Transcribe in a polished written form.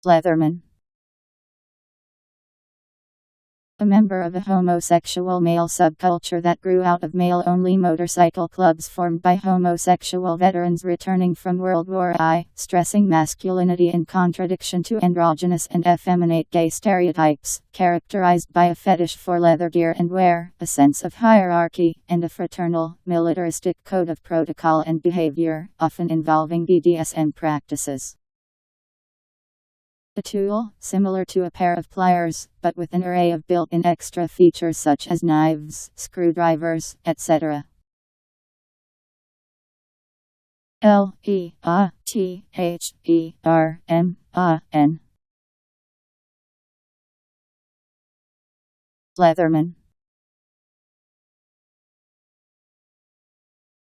Leatherman. A member of a homosexual male subculture that grew out of male-only motorcycle clubs formed by homosexual veterans returning from World War I, stressing masculinity in contradiction to androgynous and effeminate gay stereotypes, characterized by a fetish for leather gear and wear, a sense of hierarchy, and a fraternal, militaristic code of protocol and behavior, often involving BDSM practices. A tool, similar to a pair of pliers, but with an array of built-in extra features such as knives, screwdrivers, etc. Leatherman.